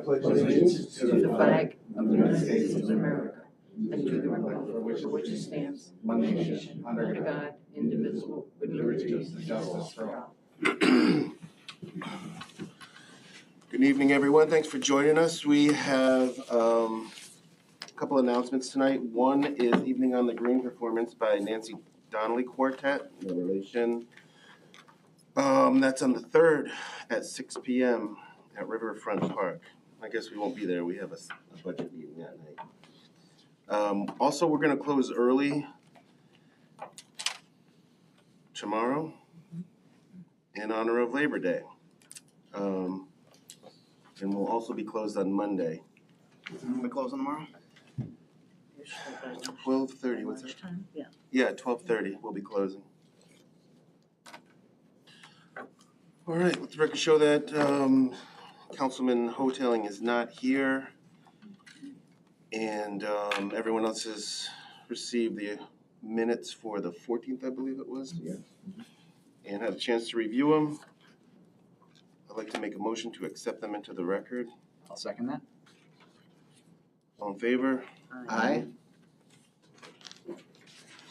pledge allegiance to the flag of the United States of America and to the republic for which it stands, one nation, under God, indivisible, with liberty and justice for all. Good evening, everyone. Thanks for joining us. We have a couple announcements tonight. One is Evening on the Green performance by Nancy Donnelly Quartet, No Relation. That's on the 3rd at 6 p.m. at Riverfront Park. I guess we won't be there. We have a budget meeting that night. Also, we're going to close early tomorrow in honor of Labor Day. And we'll also be closed on Monday. When we closing tomorrow? 12:30. What's that? Yeah, 12:30. We'll be closing. All right. Let the record show that Councilman Hoteling is not here, and everyone else has received the minutes for the 14th, I believe it was. Yeah. And had a chance to review them. I'd like to make a motion to accept them into the record. I'll second that. All in favor? Aye.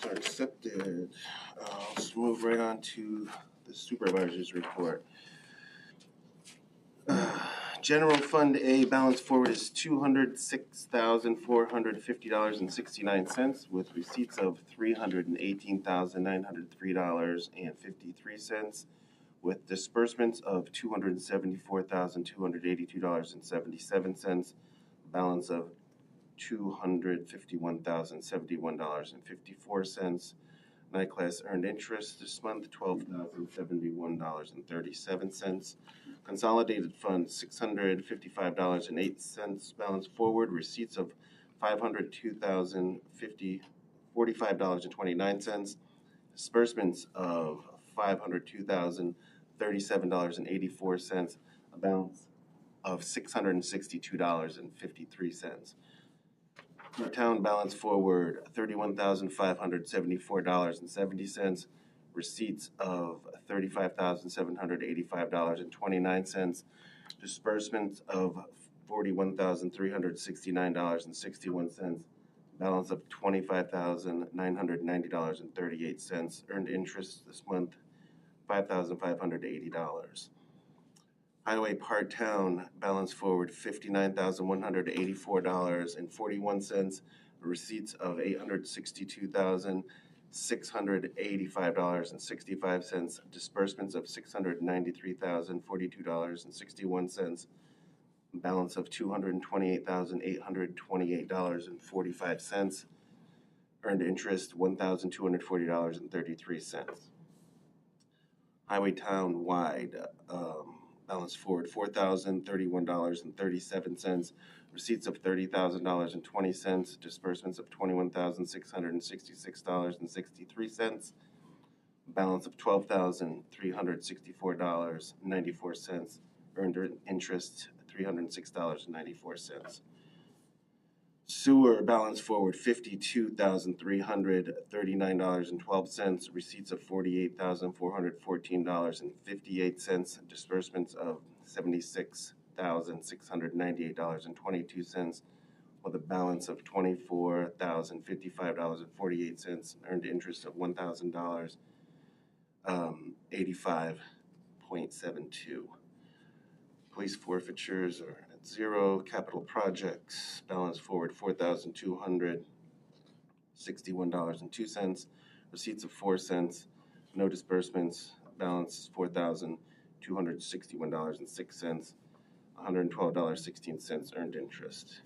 So accepted. Let's move right on to the supervisor's report. General Fund A balance forward is $206,450.69 with receipts of $318,903.53 with disbursements of $274,282.77, balance of $251,071.54. Night class earned interest this month, $12,071.37. Consolidated fund, $655.08. Balance forward, receipts of $502,045.29. Disbursements of $502,037.84. A balance of $662.53. The town balance forward, $31,574.70. Receipts of $35,785.29. Disbursements of $41,369.61. Balance of $25,990.38. Earned interest this month, $5,580. Highway Part Town balance forward $59,184.41. Receipts of $862,685.65. Disbursements of $693,042.61. Balance of $228,828.45. Earned interest $1,240.33. Highway Town wide balance forward $4,031.37. Receipts of $30,000.20. Disbursements of $21,666.63. Balance of $12,364.94. Earned interest $306.94. Sewer balance forward $52,339.12. Receipts of $48,414.58. Disbursements of $76,698.22. With a balance of $24,055.48. Earned interest of $1,000. 85.72. Police forfeitures are at zero. Capital projects balance forward $4,261.02. Receipts of 4 cents. No disbursements. Balance is $4,261.06. $112.16 earned interest.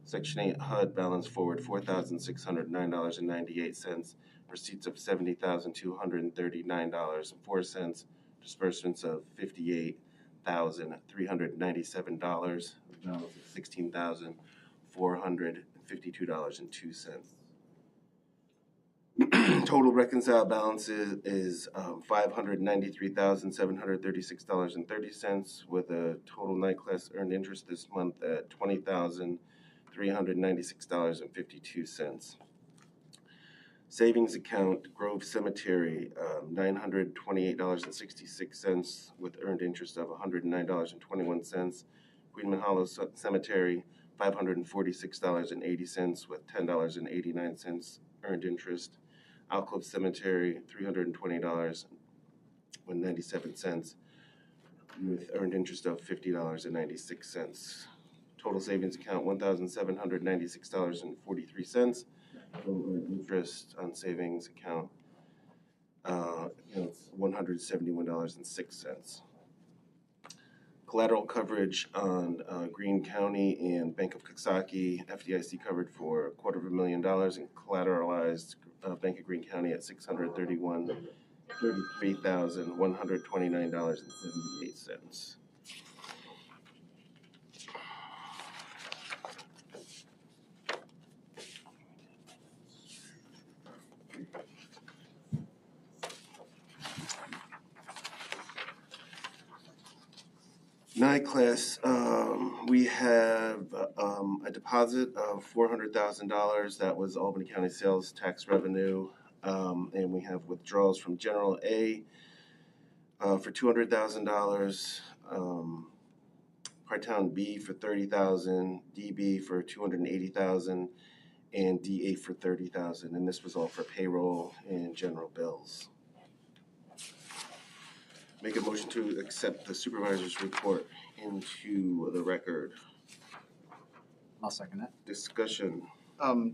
Section 8 HUD balance forward $4,609.98. Receipts of $70,239.04. Disbursements of $58,397. Balance of $16,452.02. Total reconciled balance is $593,736.30 with a total night class earned interest this month at $20,396.52. Savings account, Grove Cemetery, $928.66 with earned interest of $109.21. Queenman Hollow Cemetery, $546.80 with $10.89 earned interest. Alcove Cemetery, $320.97 with earned interest of $50.96. Total savings account, $1,796.43. Total earned interest on savings account, $171.06. Collateral coverage on Greene County and Bank of Coxsackie, FDIC covered for $250,000 and collateralized Bank of Greene County at $633,129.78. NICLAS, we have a deposit of $400,000. That was Albany County sales tax revenue. And we have withdrawals from General A for $200,000, Part-Town B for $30,000, DB for $280,000, and D8 for $30,000. And this was all for payroll and general bills. Make a motion to accept the supervisor's report into the record. I'll second that. Discussion. I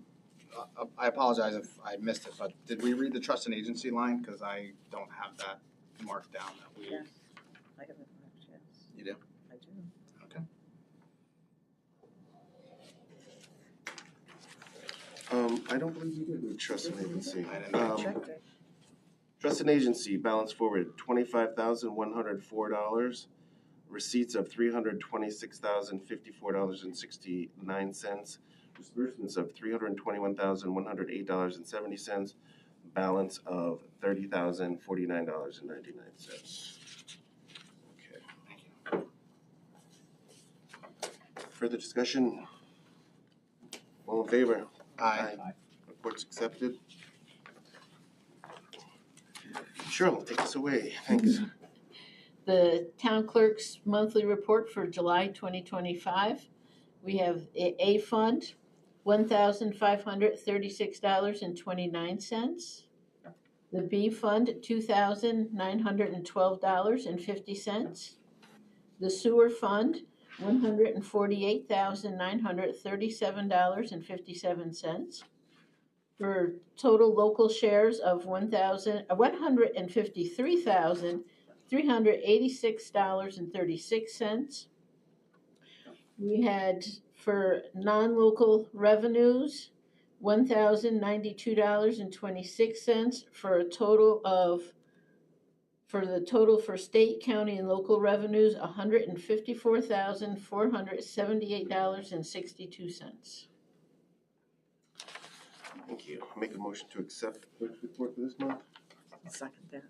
apologize if I missed it, but did we read the trust and agency line? Because I don't have that marked down that we. Yes, I have it marked, yes. You do? I do. Okay. I don't believe you did with trust and agency. I didn't Checked it. Trust and agency, balance forward, $25,104. Receipts of $326,054.69. Disbursements of $321,108.70. Balance of $30,049.99. Okay. Further discussion? All in favor? Aye. Report's accepted. Cheryl, take us away. Thanks. The town clerk's monthly report for July 2025. We have A fund, $1,536.29. The B fund, $2,912.50. The sewer fund, $148,937.57. For total local shares of $153,386.36. We had for non-local revenues $1,092.26 for a total of, for the total for state, county, and local revenues $154,478.62. Thank you. Make a motion to accept the clerk's report for this month. I'll second that.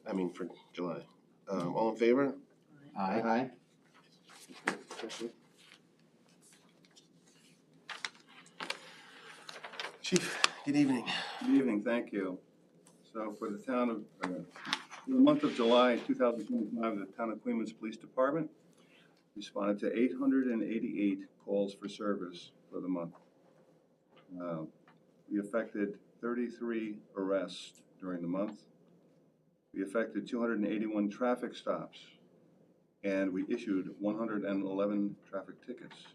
I mean for July. All in favor? Aye. Chief, good evening. Good evening, thank you. So for the town of, for the month of July 2025, the town of Queens Police Department responded to 888 calls for service for the month. We effected 33 arrests during the month. We effected 281 traffic stops, and we issued 111 traffic tickets.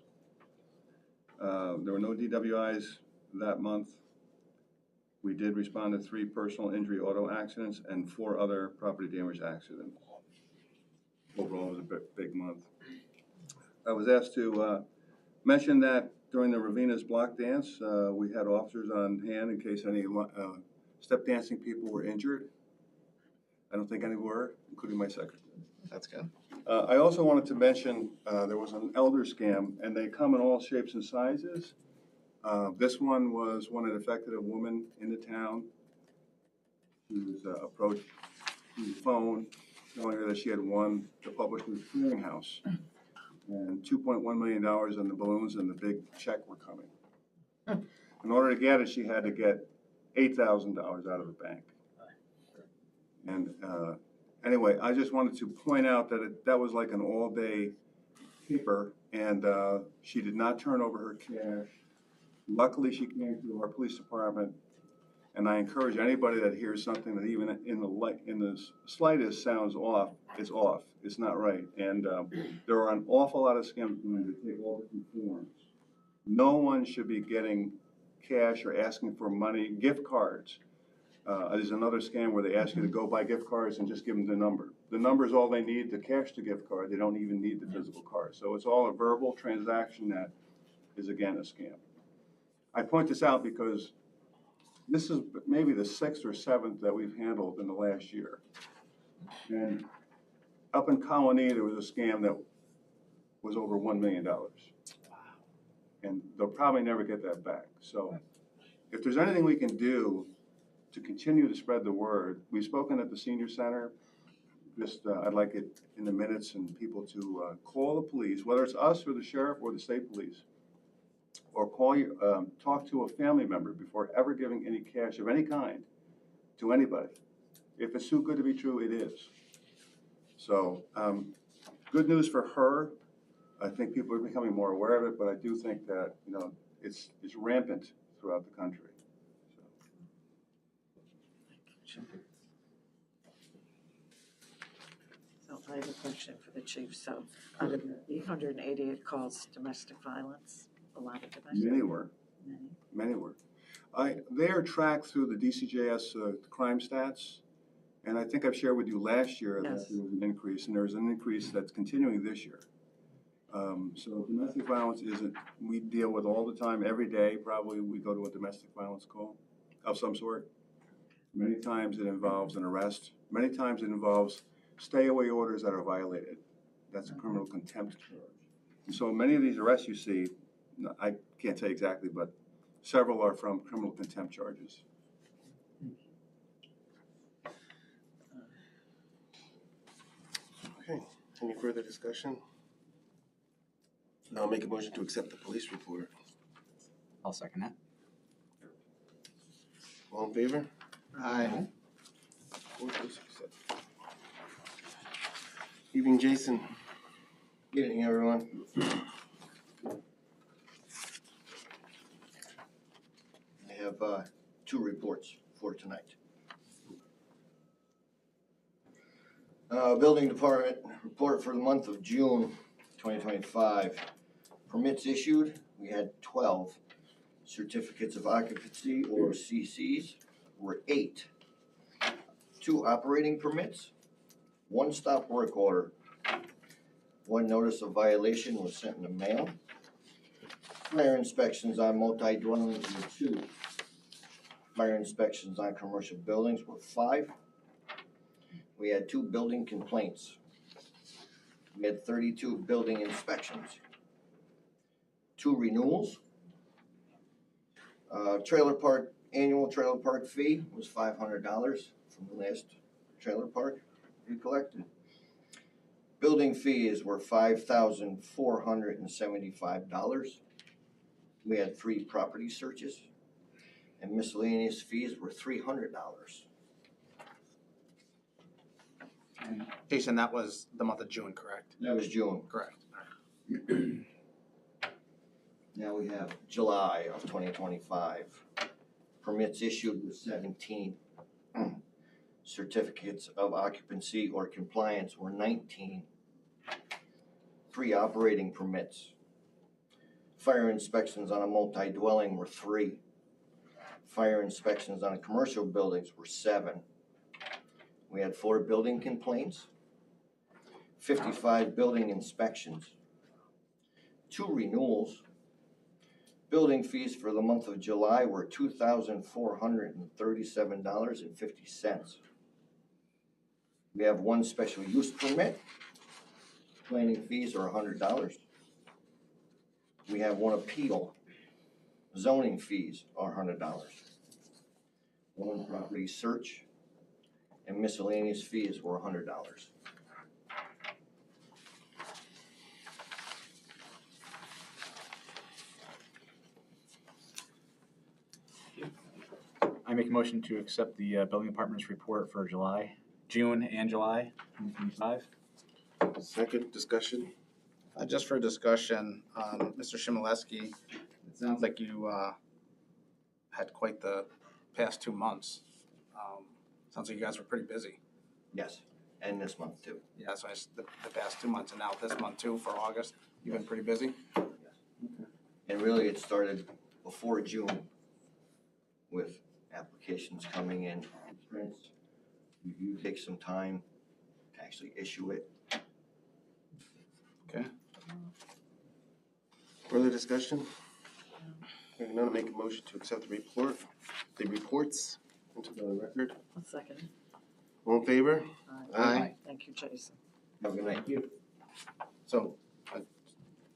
There were no DWIs that month. We did respond to 3 personal injury auto accidents and 4 other property damage accidents. Overall, it was a big month. I was asked to mention that during the Ravena's block dance, we had officers on hand in case any step dancing people were injured. I don't think any were, including my secretary. That's good. I also wanted to mention there was an elder scam, and they come in all shapes and sizes. This one was one that affected a woman in the town. She was approached through the phone, telling her that she had won the Publishers Clearinghouse. And $2.1 million on the balloons and the big check were coming. In order to get it, she had to get $8,000 out of the bank. And anyway, I just wanted to point out that that was like an all-day paper, and she did not turn over her cash. Luckily, she came to our police department, and I encourage anybody that hears something that even in the slightest sounds off, it's off. It's not right. And there are an awful lot of scams going to take all different forms. No one should be getting cash or asking for money. Gift cards. There's another scam where they ask you to go buy gift cards and just give them the number. The number is all they need to cash the gift card. They don't even need the physical card. So it's all a verbal transaction that is, again, a scam. I point this out because this is maybe the 6th or 7th that we've handled in the last year. And up in Colony, there was a scam that was over $1 million. And they'll probably never get that back. So if there's anything we can do to continue to spread the word, we've spoken at the senior center. Just, I'd like it in the minutes and people to call the police, whether it's us or the sheriff or the state police, or talk to a family member before ever giving any cash of any kind to anybody. If it's too good to be true, it is. So, good news for her. I think people are becoming more aware of it, but I do think that, you know, it's rampant throughout the country. So I have a question for the chief. So out of the 888 calls, domestic violence, a lot of domestic. Many were. Many were. They are tracked through the DCJS crime stats, and I think I've shared with you last year that there was an increase, and there's an increase that's continuing this year. So domestic violence we deal with all the time, every day. Probably we go to a domestic violence call of some sort. Many times it involves an arrest. Many times it involves stay-away orders that are violated. That's a criminal contempt charge. And so many of these arrests you see, I can't say exactly, but several are from criminal contempt charges. Okay, any further discussion? I'll make a motion to accept the police report. I'll second that. All in favor? Aye. Evening, Jason. Good evening, everyone. I have 2 reports for tonight. Building Department report for the month of June 2025. Permits issued, we had 12. Certificates of occupancy, or CCs, were 8. 2 operating permits, 1 stop work order. 1 notice of violation was sent in the mail. Fire inspections on multi-dwellings were 2. Fire inspections on commercial buildings were 5. We had 2 building complaints. We had 32 building inspections. 2 renewals. Annual trailer park fee was $500 from the last trailer park we collected. Building fees were $5,475. We had 3 property searches, and miscellaneous fees were $300. Jason, that was the month of June, correct? That was June. Correct. Now we have July of 2025. Permits issued with 17. Certificates of occupancy or compliance were 19. 3 operating permits. Fire inspections on a multi-dwelling were 3. Fire inspections on commercial buildings were 7. We had 4 building complaints, 55 building inspections, 2 renewals. Building fees for the month of July were $2,437.50. We have 1 special use permit. Planning fees are $100. We have 1 appeal. Zoning fees are $100. 1 property search, and miscellaneous fees were $100. I make a motion to accept the building department's report for June and July 2025. Second, discussion. Just for discussion, Mr. Shimeleski, it sounds like you had quite the past 2 months. Sounds like you guys were pretty busy. Yes, and this month too. Yeah, so the past 2 months and now this month too for August, you've been pretty busy? And really, it started before June with applications coming in. Review takes some time to actually issue it. Okay. Further discussion? Hearing none, I'll make a motion to accept the reports into the record. One second. All in favor? Aye. Thank you, Jason. Have a good night. So,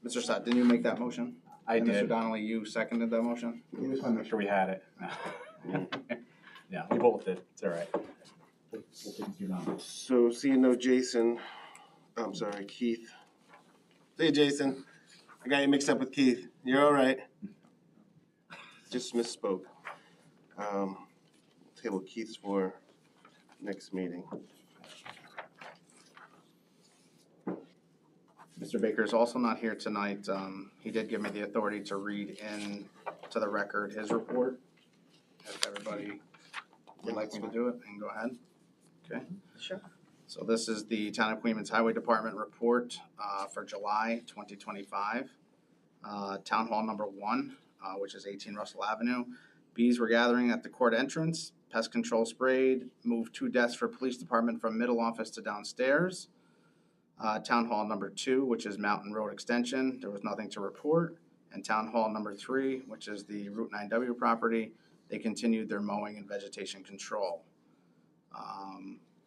Mr. Stott, didn't you make that motion? I And Mr. did. Donnelly, you seconded that motion? We just want to make sure we had it. Yeah, we both did. It's all right. We'll take you down. So seeing no Jason, I'm sorry, Keith. See you, Jason. I got you mixed up with Keith. You're all right. Just misspoke. Table Keith's for next meeting. Mr. Baker is also not here tonight. He did give me the authority to read in to the record his report. If everybody would like me to do it, and go ahead. Okay. Sure. So this is the Town of Queens Highway Department report for July 2025. Town Hall number 1, which is 18 Russell Avenue. Bees were gathering at the court entrance. Pest control sprayed. Moved 2 desks for police department from middle office to downstairs. Town Hall number 2, which is Mountain Road Extension. There was nothing to report. And Town Hall number 3, which is the Route 9W property. They continued their mowing and vegetation control.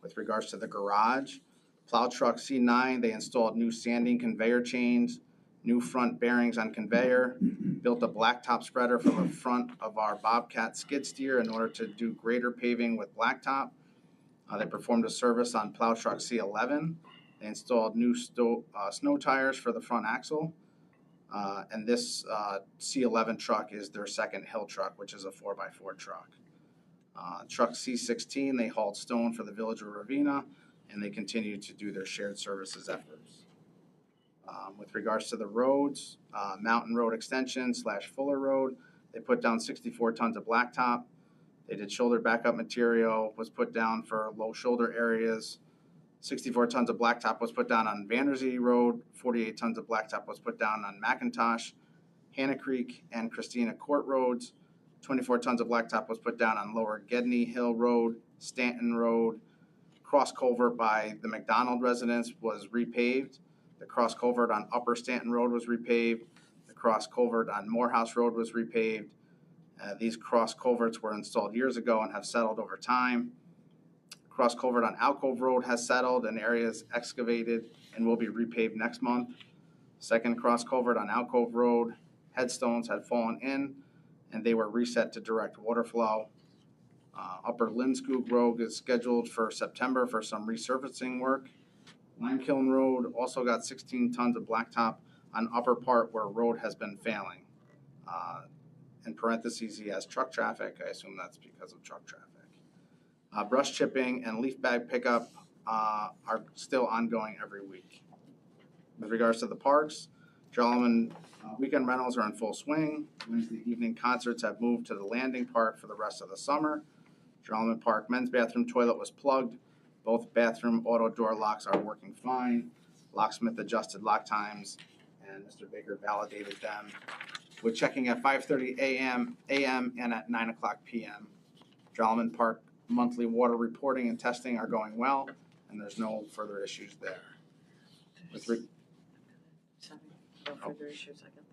With regards to the garage, plow truck C9, they installed new sanding conveyor chains, new front bearings on conveyor, built a blacktop spreader for the front of our Bobcat skid steer in order to do greater paving with blacktop. They performed a service on plow truck C11. They installed new snow tires for the front axle. And this C11 truck is their second hill truck, which is a 4x4 truck. Truck C16, they hauled stone for the village of Ravena, and they continue to do their shared services efforts. With regards to the roads, Mountain Road Extension / Fuller Road, they put down 64 tons of blacktop. They did shoulder backup material, was put down for low shoulder areas. 64 tons of blacktop was put down on Vandersea Road. 48 tons of blacktop was put down on McIntosh, Hannah Creek, and Christina Court Roads. 24 tons of blacktop was put down on Lower Gedney Hill Road, Stanton Road. Cross culvert by the McDonald residence was repaved. The cross culvert on Upper Stanton Road was repaved. The cross culvert on Morehouse Road was repaved. These cross culverts were installed years ago and have settled over time. Cross culvert on Alcove Road has settled and areas excavated and will be repaved next month. Second cross culvert on Alcove Road, headstones had fallen in and they were reset to direct water flow. Upper Lindskoog Road is scheduled for September for some resurfacing work. Lime Kiln Road also got 16 tons of blacktop on upper part where road has been failing. In parentheses, he has truck traffic. I assume that's because of truck traffic. Brush chipping and leaf bag pickup are still ongoing every week. With regards to the parks, Jolliman weekend rentals are in full swing. Wednesday evening concerts have moved to the landing park for the rest of the summer. Jolliman Park men's bathroom toilet was plugged. Both bathroom auto door locks are working fine. Locksmith adjusted lock times, and Mr. Baker validated them with checking at 5:30 a.m. and at 9 o'clock p.m. Jolliman Park monthly water reporting and testing are going well, and there's no further issues there. No further issues, I got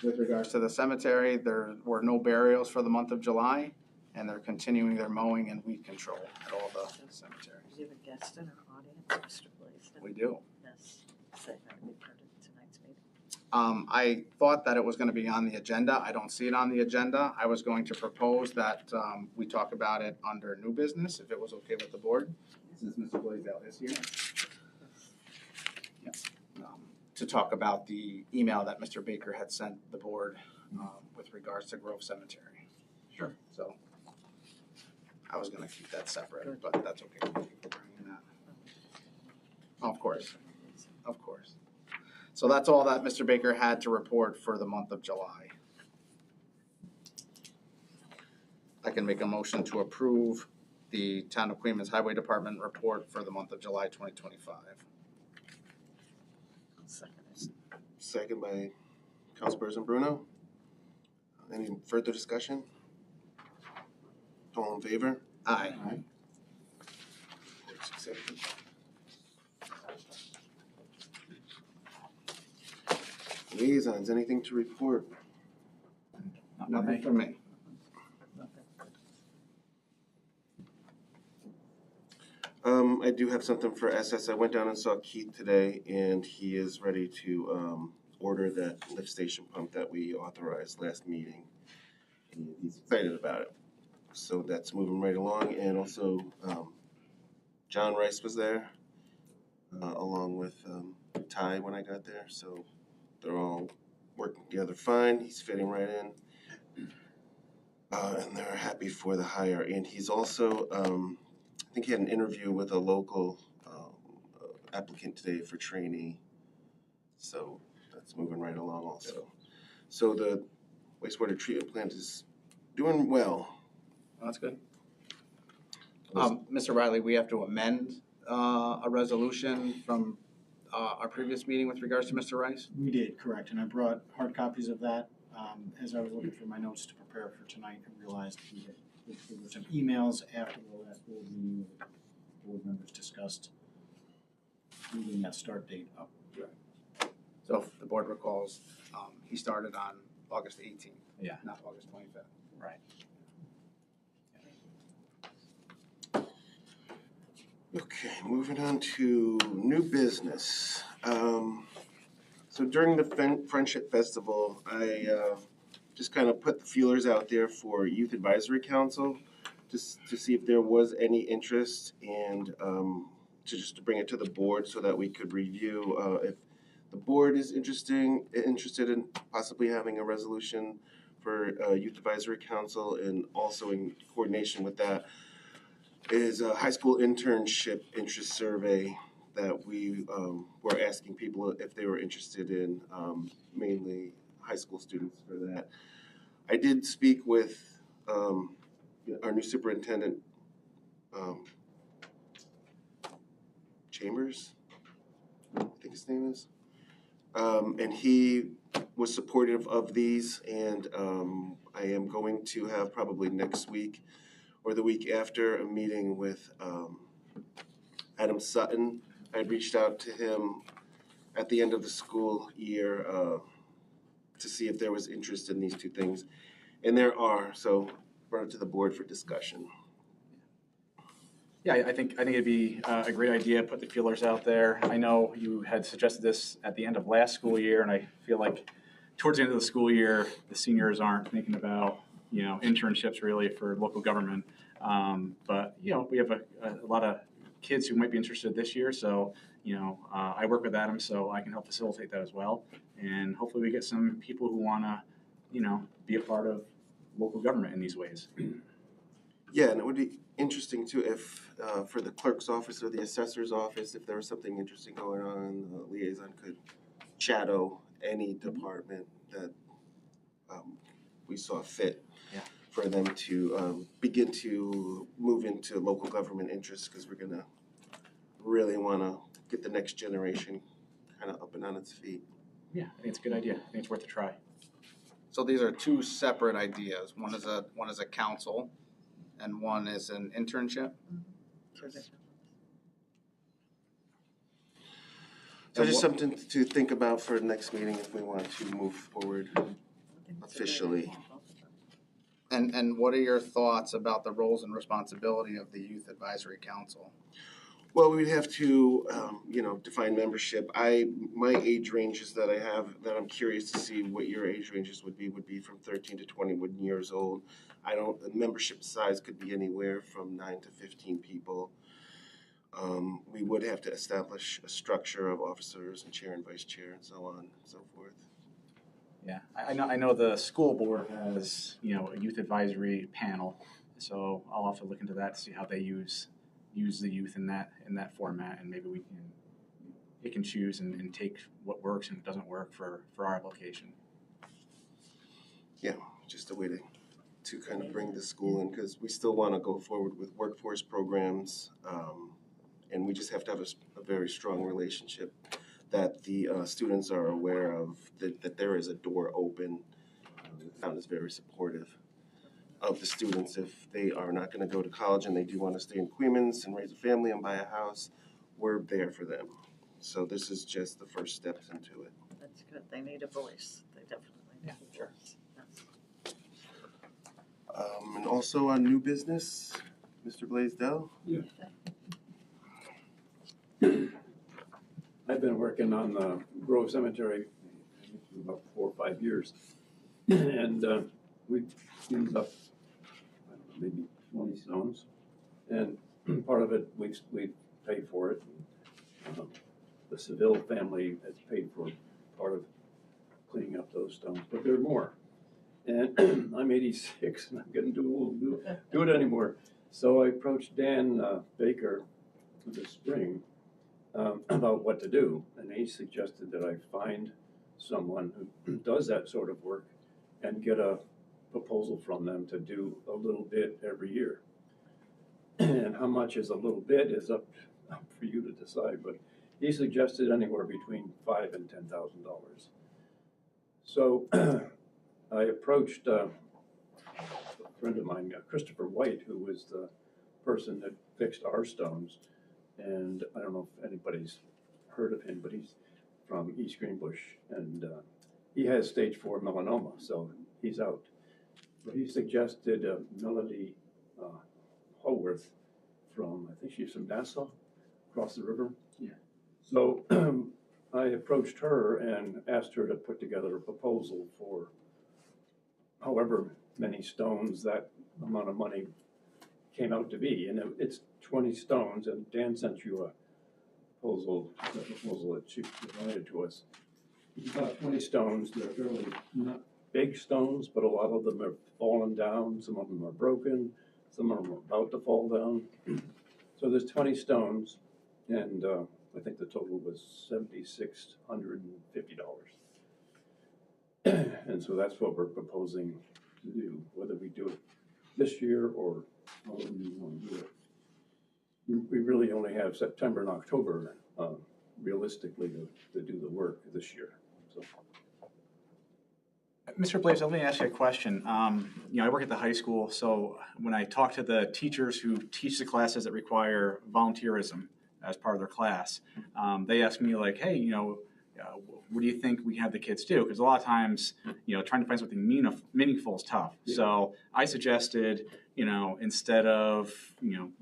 that. With regards to the cemetery, there were no burials for the month of July, and they're continuing their mowing and weed control at all the cemeteries. Do you have a guest in our audience, Mr. Blaisdell? We do. Yes. Is that going to be part of tonight's meeting? I thought that it was going to be on the agenda. I don't see it on the agenda. I was going to propose that we talk about it under new business, if it was okay with the board, since Mr. Blaisdell is here. To talk about the email that Mr. Baker had sent the board with regards to Grove Cemetery. Sure. So I was going to keep that separate, but that's okay. Thank you for bringing that. Of course. Of course. So that's all that Mr. Baker had to report for the month of July. I can make a motion to approve the Town of Queens Highway Department report for the month of July 2025. Second by Councilperson Bruno. Any further discussion? All in favor? Aye. Report's accepted. Liaisons, anything to report? Nothing from me. I do have something for SS. I went down and saw Keith today, and he is ready to order that lift station pump that we authorized last meeting. And he's excited about it. So that's moving right along. And also, John Rice was there, along with Ty when I got there. So they're all working together fine. He's fitting right in. And they're happy for the hire. And he's also, I think he had an interview with a local applicant today for trainee. So that's moving right along also. So the wastewater treatment plant is doing well. Oh, that's good. Mr. Riley, we have to amend a resolution from our previous meeting with regards to Mr. Rice? We did, correct, and I brought hard copies of that. As I was looking for my notes to prepare for tonight, I realized there were some emails after the last board meeting where the board members discussed moving that start date up. So if the board recalls, he started on August 18th. Yeah. Not August 25th. Right. Okay, moving on to new business. So during the Friendship Festival, I just kind of put the feelers out there for Youth Advisory Council just to see if there was any interest and to bring it to the board so that we could review if the board is interested in possibly having a resolution for Youth Advisory Council, and also in coordination with that is a high school internship interest survey that we were asking people if they were interested in, mainly high school students for that. I did speak with our new superintendent, Chambers, I think his name is, and he was supportive of these, and I am going to have probably next week or the week after a meeting with Adam Sutton. I reached out to him at the end of the school year to see if there was interest in these two things, and there are, so brought it to the board for discussion. Yeah, I think it'd be a great idea, put the feelers out there. I know you had suggested this at the end of last school year, and I feel like towards the end of the school year, the seniors aren't thinking about, internships really for local government. But, we have a lot of kids who might be interested this year, so, I work with Adam, so I can help facilitate that as well. And hopefully we get some people who want to, be a part of local government in these ways. Yeah, and it would be interesting too if, for the clerk's office or the assessor's office, if there was something interesting going on, the liaison could shadow any department that we saw fit. Yeah. For them to begin to move into local government interests, because we're gonna really wanna get the next generation kind of up and on its feet. Yeah, I think it's a good idea. I think it's worth a try. So these are two separate ideas. One is a council, and one is an internship. So just something to think about for next meeting if we want to move forward officially. And what are your thoughts about the roles and responsibility of the Youth Advisory Council? Well, we'd have to, define membership. My age ranges that I have, that I'm curious to see what your age ranges would be from 13 to 21 years old. The membership size could be anywhere from 9 to 15 people. We would have to establish a structure of officers and chair and vice chair and so on and so forth. Yeah, I know the school board has, a youth advisory panel, so I'll have to look into that to see how they use the youth in that format, and maybe we can pick and choose and take what works and doesn't work for our location. Just a way to kind of bring the school in, because we still want to go forward with workforce programs, and we just have to have a very strong relationship that the students are aware of, that there is a door open. The town is very supportive of the students. If they are not going to go to college and they do want to stay in Queens and raise a family and buy a house, we're there for them. So this is just the first steps into it. That's good. They need a voice. They definitely need a Sure. voice. Yes. And also on new business, Mr. Blaisdell. I've been working on the Grove Cemetery for about 4 or 5 years. And we cleaned up, I don't know, maybe 20 stones. And part of it, we pay for it. The Seville family has paid for part of cleaning up those stones, but there are more. And I'm 86 and I'm getting too old to do it anymore. So I approached Dan Baker this spring about what to do, and he suggested that I find someone who does that sort of work and get a proposal from them to do a little bit every year. And how much is a little bit is up for you to decide, but he suggested anywhere between $5,000 and $10,000. So I approached a friend of mine, Christopher White, who was the person that fixed our stones. And I don't know if anybody's heard of him, but he's from East Greenbush, and he has stage 4 melanoma, so he's out. But he suggested Melody Haworth from, I think she's from Nassau, across the river. Yeah. So I approached her and asked her to put together a proposal for however many stones that amount of money came out to be, and it's 20 stones, and Dan sent you a proposal that she provided to us. It's about 20 stones. They're fairly not big stones, but a lot of them are fallen down, some of them are broken, some of them are about to fall down. So there's 20 stones, and I think the total was $7,650. And so that's what we're proposing to do, whether we do it this year or however we want to do it. We really only have September and October realistically to do the work this year. So. Mr. Blaze, let me ask you a question. I work at the high school, so when I talk to the teachers who teach the classes that require volunteerism as part of their class, they ask me like, hey, what do you think we have the kids do? Because a lot of times, trying to find something meaningful is tough. Yeah. So I suggested, instead of,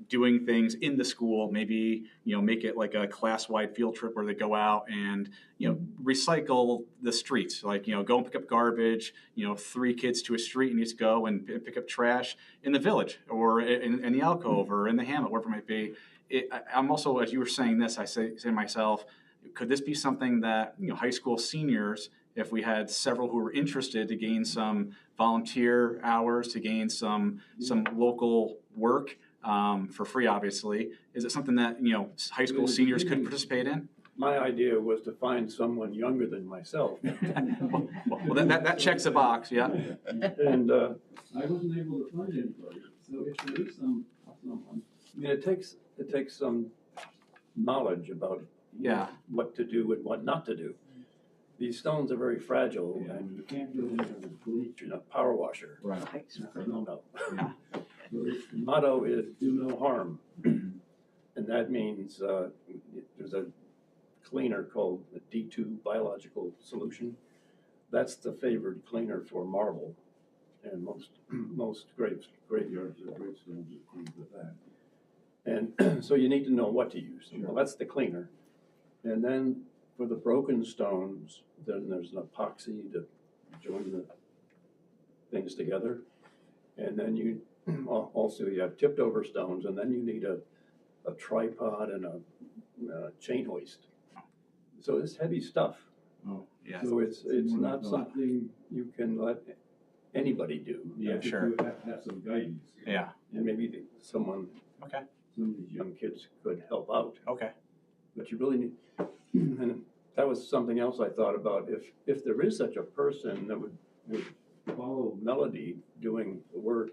doing things in the school, maybe, make it like a class-wide field trip where they go out and, recycle the streets. Like, go and pick up garbage, 3 kids to a street and just go and pick up trash in the village or in the alcove or in the hamlet, wherever it might be. I'm also, as you were saying this, I say to myself, could this be something that high school seniors, if we had several who were interested to gain some volunteer hours, to gain some local work for free, obviously, is it something that high school seniors could participate in? My idea was to find someone younger than myself. well, that checks a box, yeah. And I wasn't able to find anybody. So if there is someone, it takes some knowledge about what to do and what not to do. These stones are very fragile, and you can't do anything with bleach and a power washer. Right. No. Yeah. The motto is do no harm, and that means there's a cleaner called the D2 biological solution. That's the favored cleaner for marble, and most graveyards or gravestones are cleaned with that. And so you need to know what to use. Sure. Well, that's the cleaner. And then for the broken stones, then there's an epoxy to join the things together. And then you have tipped over stones, and then you need a tripod and a chain hoist. So it's heavy stuff. Oh, yeah. So it's not something you can let anybody do. Yeah, sure. You have to have some guidance. Yeah. And maybe some of these young kids could help out. Okay. but you really need, and that was something else I thought about. If there is such a person that would follow Melody doing the work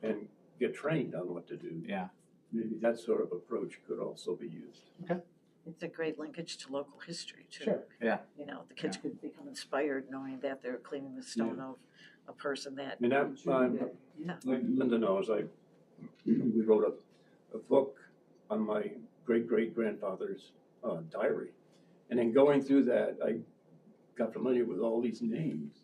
and get trained on what to do. Yeah. Maybe that sort of approach could also be used. It's a great linkage to local history too. Sure. Yeah. You know, the kids could become inspired knowing that they're cleaning the stone of a person that. I mean, that, Yeah. like Linda knows, we wrote a book on my great-great-grandfather's diary. And in going through that, I got familiar with all these names.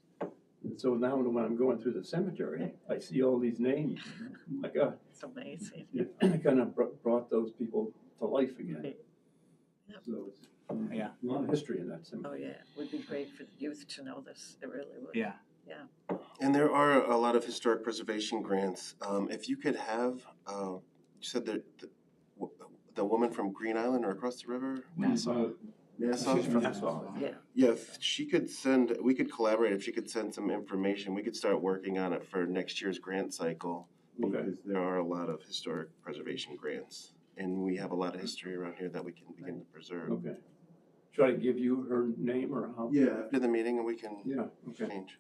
And so now when I'm going through the cemetery, I see all these names. Oh my God. It's amazing. It kind of brought those people to life again. Right. Yep. So it's Yeah. a lot of history in that cemetery. Oh, yeah, it would be great for the youth to know this, it really would. Yeah. And there are a lot of historic preservation grants. If you could have, you said that the woman from Green Island or across the river? Nassau. Nassau? She's from Nassau. Yeah. Yeah, if she could we could collaborate, if she could send some information, we could start working on it for next year's grant cycle. Okay. Because there are a lot of historic preservation grants, and we have a lot of history around here that we can begin to preserve. Okay. Should I give you her name or how? Yeah, after the meeting, we can Yeah, okay. change.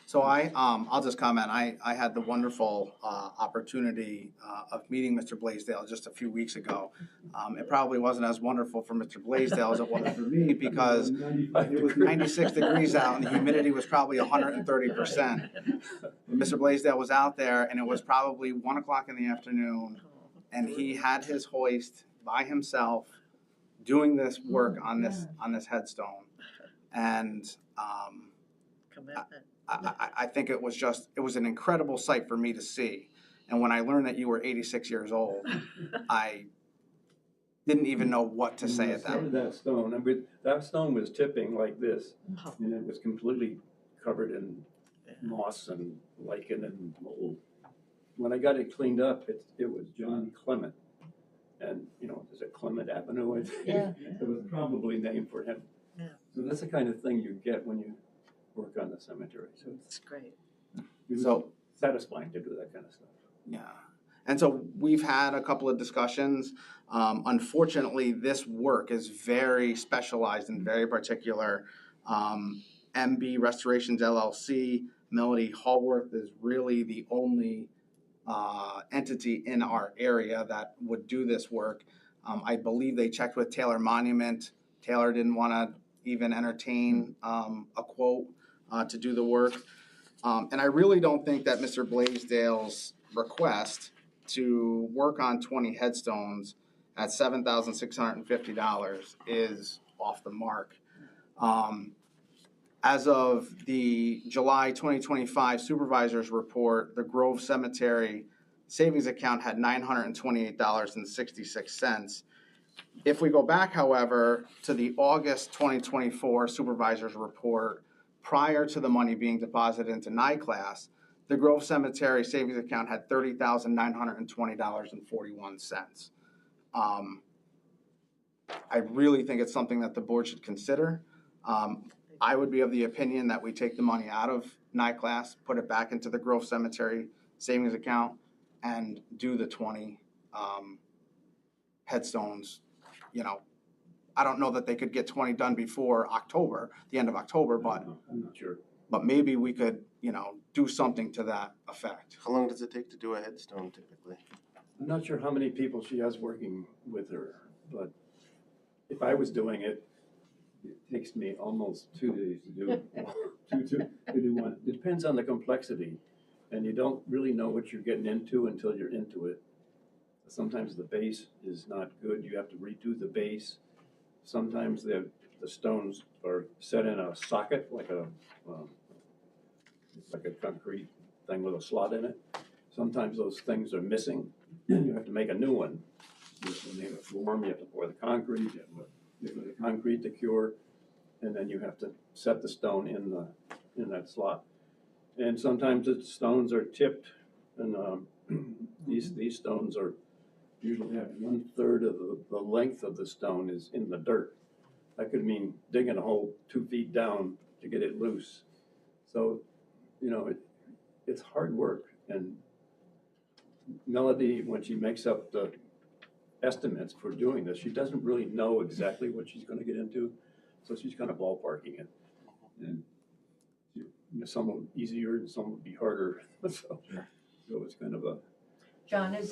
So I'll just comment, I had the wonderful opportunity of meeting Mr. Blaisdell just a few weeks ago. It probably wasn't as wonderful for Mr. Blaisdell as it was for me because it was 96 degrees out and the humidity was probably 130%. Mr. Blaisdell was out there and it was probably 1 o'clock in the afternoon and he had his hoist by himself doing this work on this headstone. And Commitment. I think it was an incredible sight for me to see. And when I learned that you were 86 years old, I didn't even know what to say at that point. That stone, I mean, that stone was tipping like this, Oh. and it was completely covered in moss and lichen and mold. When I got it cleaned up, it was John Clement. And, you know, there's a Clement Avenue, I think. Yeah. It was probably named for him. Yeah. So that's the kind of thing you get when you work on the cemetery. So It's great. it's So satisfying to do that kind of stuff. yeah. And so we've had a couple of discussions. Unfortunately, this work is very specialized and very particular. MB Restorations LLC, Melody Hallworth is really the only entity in our area that would do this work. I believe they checked with Taylor Monument. Taylor didn't want to even entertain a quote to do the work. And I really don't think that Mr. Blaisdell's request to work on 20 headstones at $7,650 is off the mark. As of the July 2025 supervisor's report, the Grove Cemetery savings account had $928.66. If we go back, however, to the August 2024 supervisor's report, prior to the money being deposited into NICLAS, the Grove Cemetery savings account had $30,920.41. I really think it's something that the board should consider. I would be of the opinion that we take the money out of NICLAS, put it back into the Grove Cemetery savings account, and do the 20 headstones. You know, I don't know that they could get 20 done before October, the end of October, but I'm not sure. maybe we could, you know, do something to that effect. How long does it take to do a headstone typically? I'm not sure how many people she has working with her, but if I was doing it, it takes me almost 2 days to do to do one. It depends on the complexity, and you don't really know what you're getting into until you're into it. Sometimes the base is not good. You have to redo the base. Sometimes the stones are set in a socket, like a concrete thing with a slot in it. Sometimes those things are missing. You have to make a new one. You have to make a form. You have to pour the concrete. You have the concrete to cure, and then you have to set the stone in that slot. And sometimes the stones are tipped, and these stones are usually have 1/3 of the length of the stone is in the dirt. That could mean digging a hole 2 feet down to get it loose. So, you know, it's hard work. And Melody, when she makes up the estimates for doing this. She doesn't really know exactly what she's gonna get into, so she's kind of ballparking it. And some will be easier and some will be harder, so it's kind of a, John, is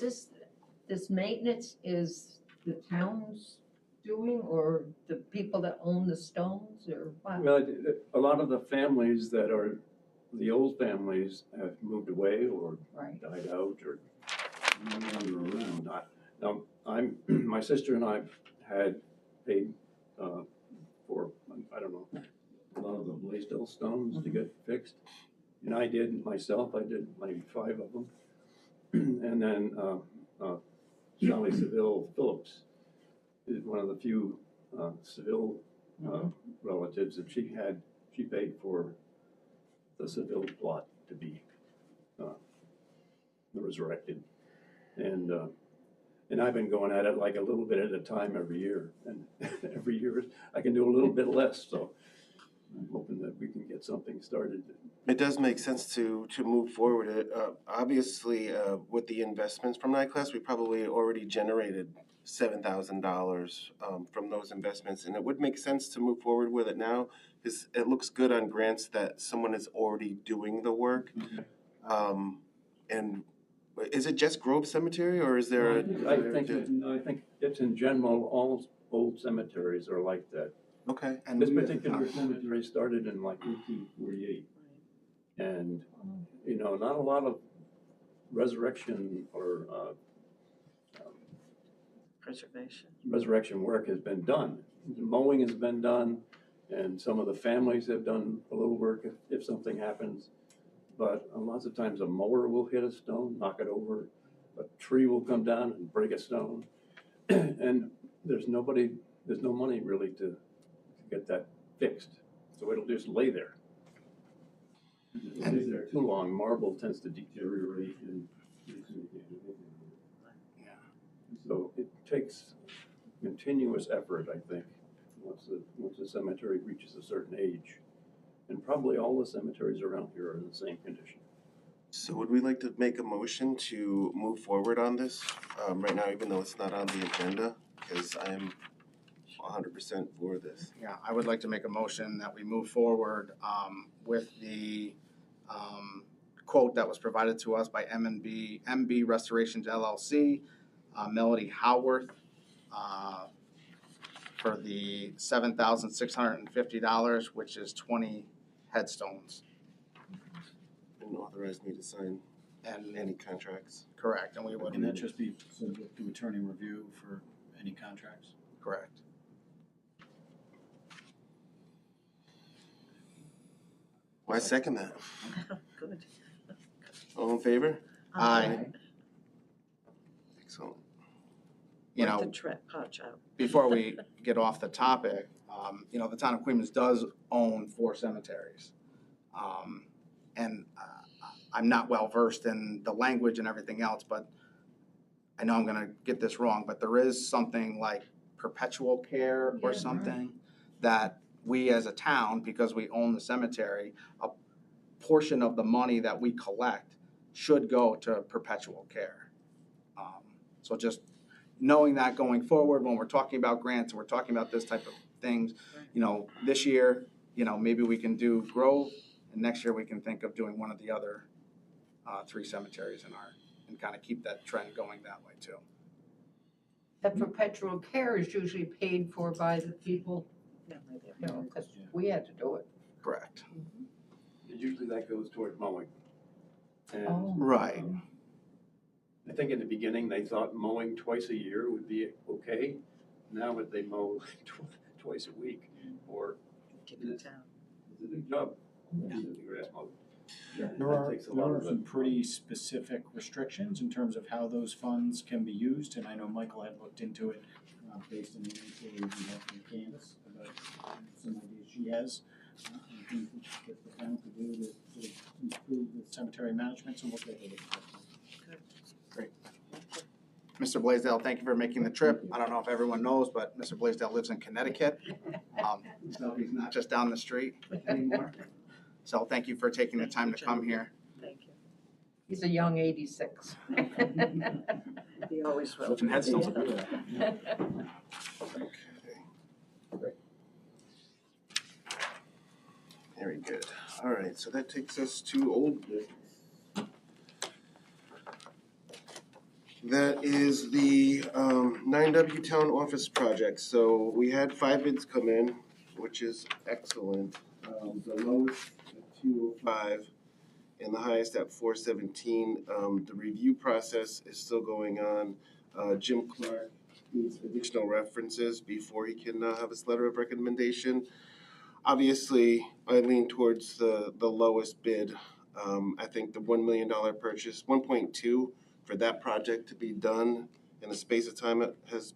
this maintenance is the town's doing or the people that own the stones or what? well, a lot of the families that are, the old families have moved away or Right. died out or no longer around. Now, my sister and I had paid for, I don't know, a lot of the Blaisdell stones to get fixed. And I did myself, I did maybe 5 of them. And then Sally Seville Phillips is one of the few Seville relatives that she paid for the Seville plot to be resurrected. And I've been going at it like a little bit at a time every year. And every year I can do a little bit less, so I'm hoping that we can get something started. It does make sense to move forward. Obviously, with the investments from night class, we probably already generated $7,000 from those investments, and it would make sense to move forward with it now because it looks good on grants that someone is already doing the work. And is it just Grove Cemetery, or is there? I think it's in general, all old cemeteries are like that. Okay. And this particular cemetery started in like 1848. And, not a lot of resurrection or resurrection work has been done. Mowing has been done, and some of the families have done a little work if something happens. But lots of times a mower will hit a stone, knock it over. A tree will come down and break a stone. And there's no money really to get that fixed. So it'll just lay there. If it lays there too long, marble tends to deteriorate and so it takes continuous effort, I think, once the cemetery reaches a certain age. And probably all the cemeteries around here are in the same condition. So would we like to make a motion to move forward on this right now, even though it's not on the agenda? Because I'm 100% for this. Yeah, I would like to make a motion that we move forward with the quote that was provided to us by MB Restorations LLC, Melody Howarth, for the $7,650, which is 20 headstones. And authorize me to sign And any contracts. correct, and we would. Can that just be subject to attorney review for any contracts? Correct. Well, I second that. Good. All in favor? Aye. Excellent. You Let know, the punch out. before we get off the topic, the town of Queens does own 4 cemeteries. And I'm not well versed in the language and everything else, but I know I'm gonna get this wrong, but there is something like perpetual care or something that we as a town, because we own the cemetery, a portion of the money that we collect should go to perpetual care. So just knowing that going forward, when we're talking about grants and we're talking about this type of things, this year, maybe we can do Grove, and next year we can think of doing one of the other 3 cemeteries and kind of keep that trend going that way too. That perpetual care is usually paid for by the people, Yeah, maybe. because we had to do it. Correct. Usually that goes toward mowing. And Oh. Right. I think in the beginning, they thought mowing twice a year would be okay. Now that they mow twice a week, or Keep it down. it's a big job. The grass mowed. There are some pretty specific restrictions in terms of how those funds can be used, and I know Michael had looked into it based on the inquiry we had from Candace about some ideas she has. Things that the town could do to sort of improve the cemetery management, so we'll take a look at that. Great. Mr. Blaisdell, thank you for making the trip. I don't know if everyone knows, but Mr. Blaisdell lives in Connecticut. So he's not just down the street anymore. So thank you for taking the time to come here. Thank you. He's a young 86. He always will. Lifting headstones will do that. Very good. All right, so that takes us to old business. That is the 9W Town Office project. So we had 5 bids come in, which is excellent. The lowest at 205 and the highest at 417. The review process is still going on. Jim Clark needs additional references before he can have his letter of recommendation. Obviously, I lean towards the lowest bid. I think the $1 million purchase, 1.2 for that project to be done in the space of time it is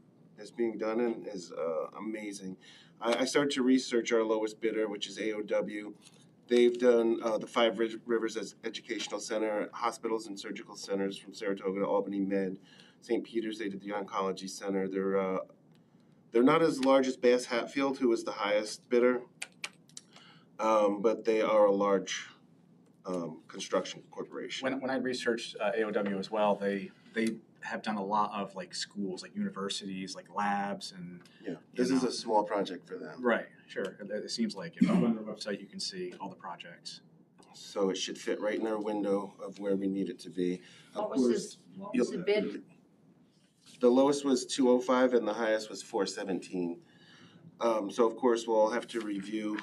being done in is amazing. I started to research our lowest bidder, which is AOW. They've done the 5 Rivers Educational Center, hospitals and surgical centers from Saratoga to Albany Med. St. Peter's, they did the oncology center. They're not as large as Bass Hatfield, who was the highest bidder, but they are a large construction corporation. When I researched AOW as well, they have done a lot of like schools, like universities, like labs, and Yeah, this is a small project for them. right. Sure, it seems like if you go on their website, you can see all the projects. So it should fit right in our window of where we need it to be. What was the bid? The lowest was 205 and the highest was 417. So of course we'll all have to review.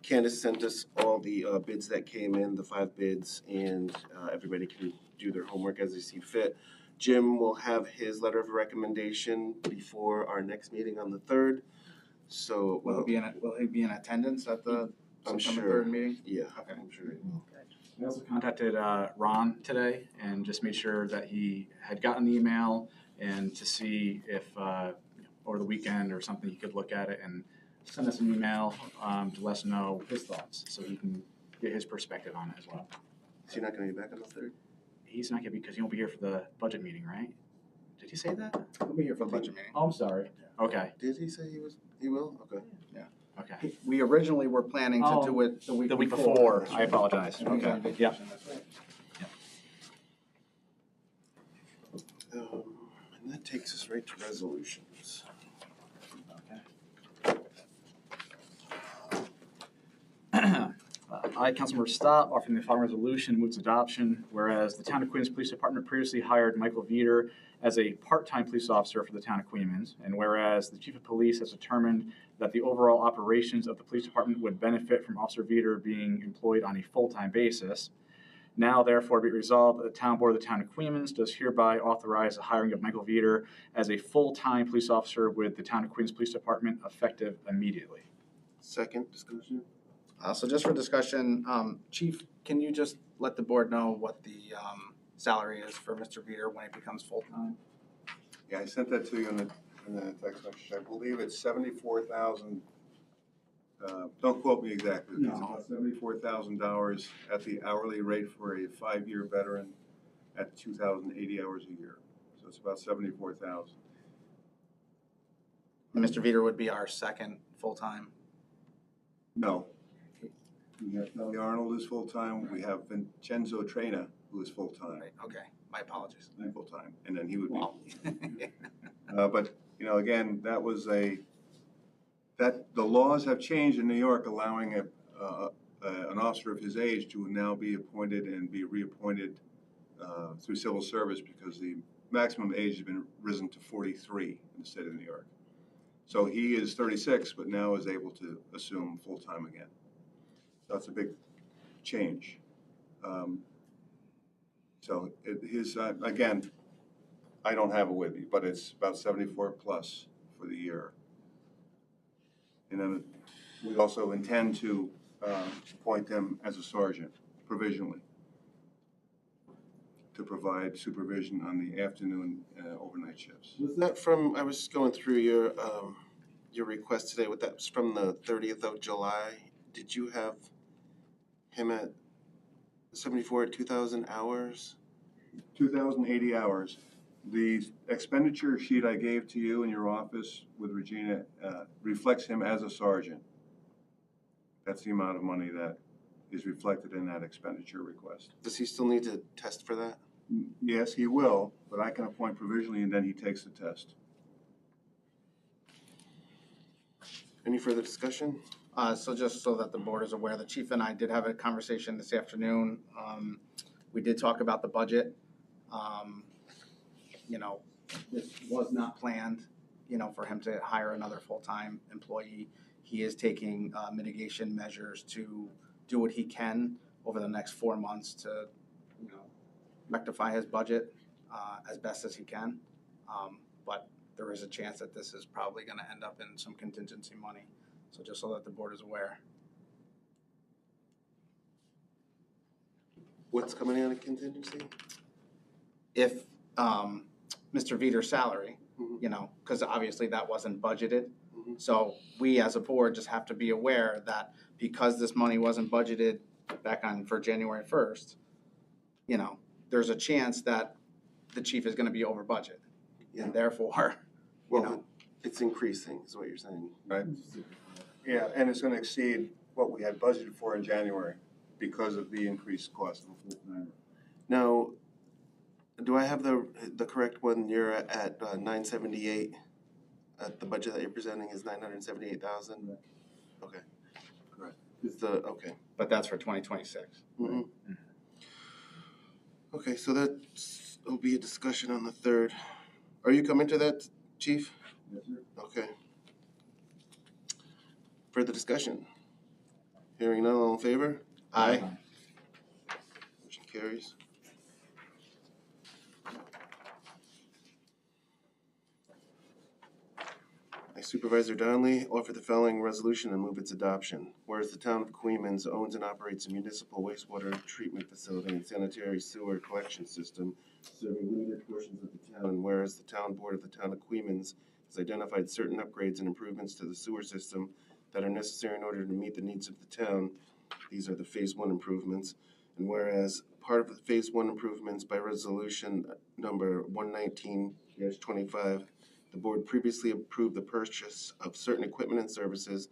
Candace sent us all the bids that came in, the 5 bids, and everybody can do their homework as they see fit. Jim will have his letter of recommendation before our next meeting on the 3rd. So Will he be in attendance at the I'm September sure. 3rd meeting? Yeah, Okay. I'm sure he will. I also contacted Ron today and just made sure that he had gotten the email and to see if over the weekend or something he could look at it and send us an email to let us know his thoughts so he can get his perspective on it as well. Is he not going to be back on the 3rd? He's not going to be because he won't be here for the budget meeting, right? Did he say that? He'll be here for the budget meeting. Oh, I'm sorry. Okay. Did he say he will? Okay. Okay. We originally were planning to do it The week before. I apologize. And he's on Okay. vacation, Yeah. that's right. And that takes us right to resolutions. I, Councilmember Stott, offering the following resolution, moves adoption, whereas the Town of Queens Police Department previously hired Michael Veeder as a part-time police officer for the Town of Queens, and whereas the Chief of Police has determined that the overall operations of the police department would benefit from Officer Veeder being employed on a full-time basis, now therefore be it resolved that the Town Board of the Town of Queens does hereby authorize the hiring of Michael Veeder as a full-time police officer with the Town of Queens Police Department effective immediately. Second discussion? So just for discussion, Chief, can you just let the board know what the salary is for Mr. Veeder when he becomes full-time? Yeah, I sent that to you in the text message. I believe it's 74,000. Don't quote me exactly. It's about $74,000 at the hourly rate for a 5-year veteran at 2,080 hours a year. So it's about 74,000. Mr. Veeder would be our second full-time. No. We have Kelly Arnold is full-time. We have Vincenzo Trena, who is full-time. Right, okay, my apologies. Full-time, and then he would be. Wow. But, you know, again, that was the laws have changed in New York, allowing an officer of his age to now be appointed and be reappointed through civil service because the maximum age has been risen to 43 in the state of New York. So he is 36, but now is able to assume full-time again. That's a big change. Again, I don't have it with me, but it's about 74 plus for the year. And then we also intend to appoint them as a sergeant provisionally to provide supervision on the afternoon overnight shifts. Was that from, I was going through your request today, that was from the 30th of July. Did you have him at 74 at 2,000 hours? 2,080 hours. The expenditure sheet I gave to you in your office with Regina reflects him as a sergeant. That's the amount of money that is reflected in that expenditure request. Does he still need to test for that? Yes, he will, but I can appoint provisionally and then he takes the test. Any further discussion? So just so that the board is aware, the chief and I did have a conversation this afternoon. We did talk about the budget. You know, this was not planned, you know, for him to hire another full-time employee. He is taking mitigation measures to do what he can over the next 4 months to, you know, rectify his budget as best as he can. But there is a chance that this is probably gonna end up in some contingency money. So just so that the board is aware. What's coming out of contingency? If Mr. Veter's salary, Mhm. you know, because obviously that wasn't budgeted. Mhm. So we as a board just have to be aware that because this money wasn't budgeted back on for January 1st, you know, there's a chance that the chief is gonna be over budget. Yeah. And therefore, you Well, know, it's increasing, is what you're saying. Right. Yeah, and it's gonna exceed what we had budgeted for in January because of the increased cost of a full-timer. Now, do I have the correct one? You're at 978. The budget that you're presenting is 978,000. Correct. Okay. Correct. Okay. but that's for 2026. Mhm. Okay, so that'll be a discussion on the 3rd. Are you coming to that, Chief? Yes, sir. Okay. Further discussion? Hearing none, all in favor? Aye. Motion carries. I, Supervisor Donnelly, offer the following resolution and move its adoption. Whereas the town of Queens owns and operates a municipal wastewater treatment facility and sanitary sewer collection system serving limited portions of the town, and whereas the town board of the town of Queens has identified certain upgrades and improvements to the sewer system that are necessary in order to meet the needs of the town. These are the Phase 1 improvements. And whereas part of the Phase 1 improvements by resolution number 119-25, the board previously approved the purchase of certain equipment and services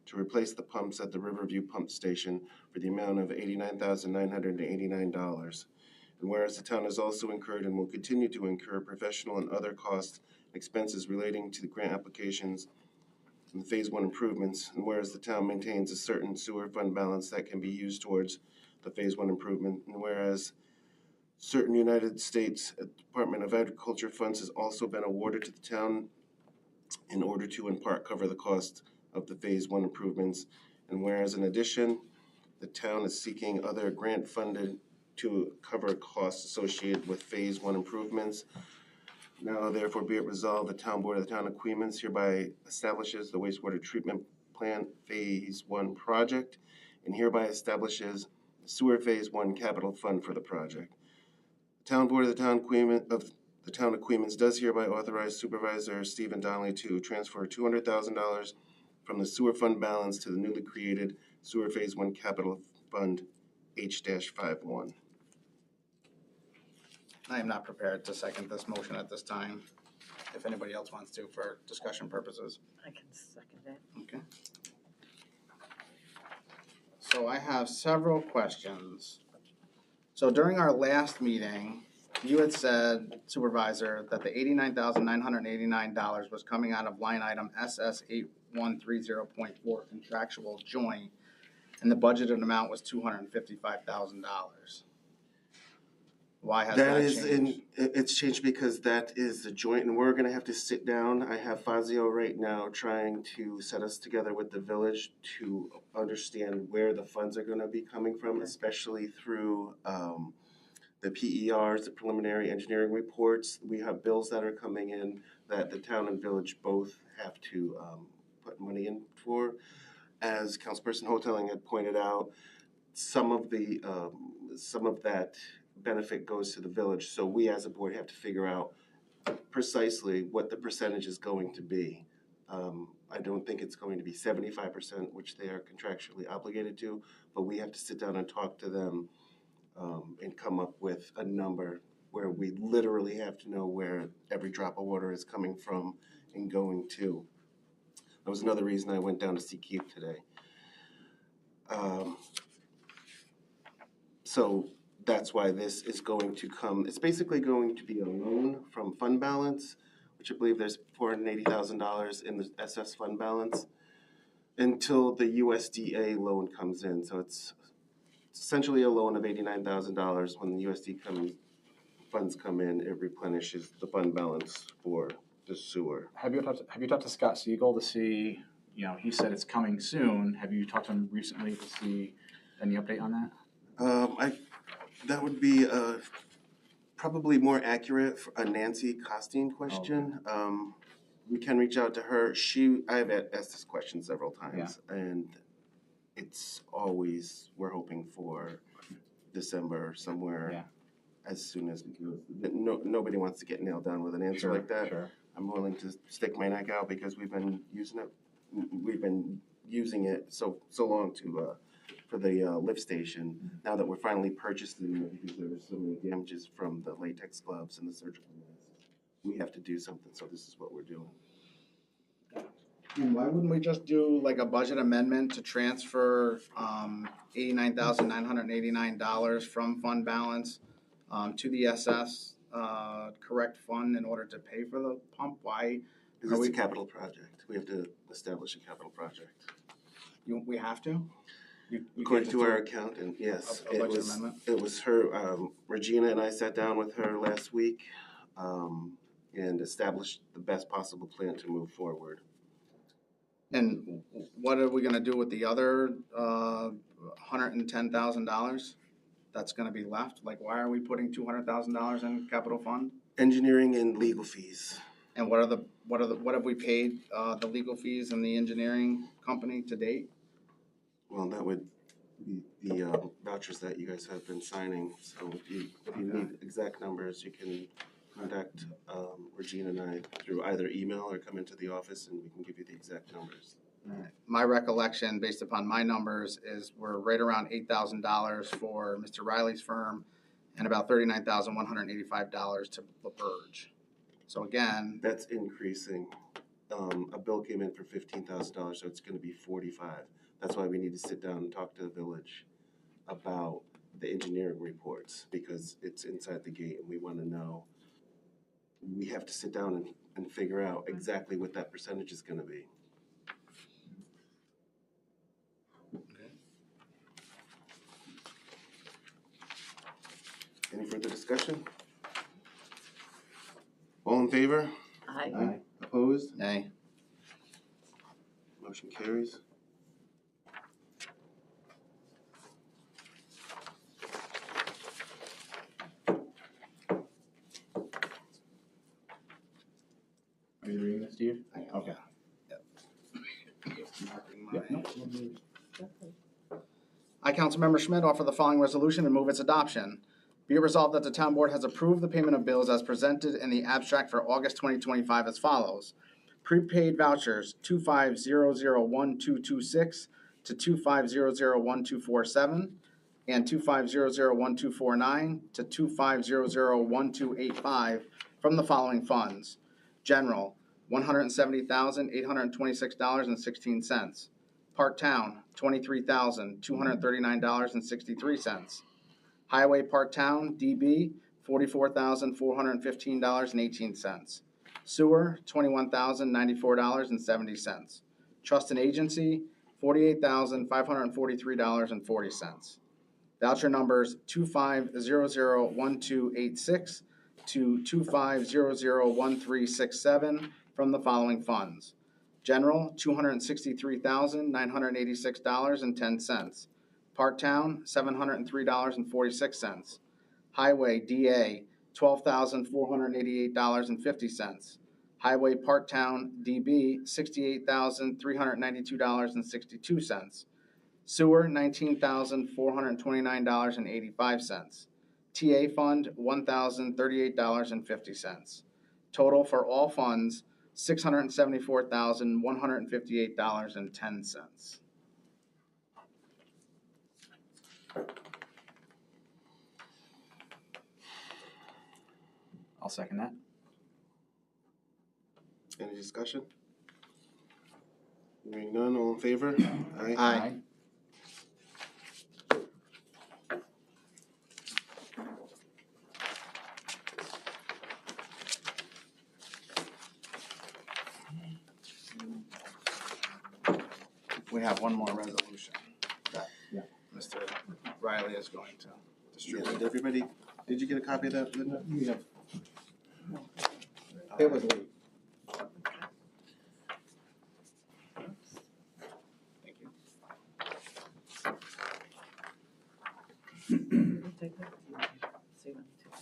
to replace the pumps at the Riverview Pump Station for the amount of $89,989. And whereas the town has also incurred and will continue to incur professional and other costs and expenses relating to the grant applications and Phase 1 improvements, and whereas the town maintains a certain sewer fund balance that can be used towards the Phase 1 improvement, and whereas certain United States Department of Agriculture funds has also been awarded to the town in order to in part cover the cost of the Phase 1 improvements, and whereas in addition, the town is seeking other grant funded to cover costs associated with Phase 1 improvements. Now therefore be it resolved, the town board of the town of Queens hereby establishes the wastewater treatment plant Phase 1 project and hereby establishes the sewer Phase 1 capital fund for the project. The town board of the town of Queens does hereby authorize Supervisor Stephen Donnelly to transfer $200,000 from the sewer fund balance to the newly created sewer Phase 1 capital fund H-51. I am not prepared to second this motion at this time. If anybody else wants to for discussion purposes. I can second it. Okay. So I have several questions. So during our last meeting, you had said, Supervisor, that the $89,989 was coming out of line item SS 8130.4 contractual joint, and the budgeted amount was $255,000. Why has that changed? It's changed because that is the joint, and we're gonna have to sit down. I have Fazio right now trying to set us together with the village to understand where the funds are gonna be coming from, especially through the PERs, the preliminary engineering reports. We have bills that are coming in that the town and village both have to put money in for. As Councilperson Hoteling had pointed out, some of that benefit goes to the village, so we as a board have to figure out precisely what the percentage is going to be. I don't think it's going to be 75%, which they are contractually obligated to, but we have to sit down and talk to them and come up with a number where we literally have to know where every drop of water is coming from and going to. That was another reason I went down to see Keith today. So that's why this is going to come, it's basically going to be a loan from fund balance, which I believe there's $480,000 in the SS fund balance, until the USDA loan comes in. So it's essentially a loan of $89,000. When the funds come in, it replenishes the fund balance for the sewer. Have you talked to Scott Siegel to see, he said it's coming soon. Have you talked to him recently to see any update on that? That would be probably more accurate for a Nancy Costin question. We can reach out to her. I've asked this question several times, and it's always, we're hoping for December somewhere as soon as we can. Nobody wants to get nailed down with an answer like that. Sure. I'm willing to stick my neck out because we've been using it. We've been using it so long for the lift station. Now that we're finally purchasing it, because there were so many damages from the latex gloves and the surgical masks, we have to do something. So this is what we're doing. And why wouldn't we just do like a budget amendment to transfer $89,989 from fund balance to the SS correct fund in order to pay for the pump? Why? Because it's a capital project. We have to establish a capital project. We have to? According to our accountant, yes. A budget amendment? It was her, Regina and I sat down with her last week and established the best possible plan to move forward. And what are we gonna do with the other $110,000 that's gonna be left? Like, why are we putting $200,000 in capital fund? Engineering and legal fees. And what have we paid the legal fees and the engineering company to date? Well, that would be the vouchers that you guys have been signing. So if you need exact numbers, you can contact Regina and I through either email or come into the office and we can give you the exact numbers. My recollection, based upon my numbers, is we're right around $8,000 for Mr. Riley's firm and about $39,185 to LaBerge. So again, that's increasing. A bill came in for $15,000, so it's going to be $45,000. That's why we need to sit down and talk to the village about the engineering reports, because it's inside the gate and we want to know. We have to sit down and figure out exactly what that percentage is going to be. Any further discussion? All in favor? Aye. Opposed? nay. Motion carries. Are you reading this, Steve? Okay. I, Councilmember Schmidt, offer the following resolution and move its adoption. Be it resolved that the town board has approved the payment of bills as presented in the abstract for August 2025 as follows. Prepaid vouchers 25001226 to 25001247 and 25001249 to 25001285 from the following funds. General, $170,826.16. Part Town, $23,239.63. Highway Part Town, DB, $44,415.18. Sewer, $21,094.70. Trust and Agency, $48,543.40. Voucher numbers 25001286 to 25001367 from the following funds. General, $263,986.10. Part Town, $703.46. Highway DA, $12,488.50. Highway Part Town DB, $68,392.62. Sewer, $19,429.85. TA Fund, $1,038.50. Total for all funds, $674,158.10. I'll second that. Any discussion? Hearing none, all in favor? Aye. we have one more resolution that Yeah. Mr. Riley is going to Yeah, distribute. did everybody, did you get a copy of that, Linda? We have. It was late. Thank you. Take that? So you want to take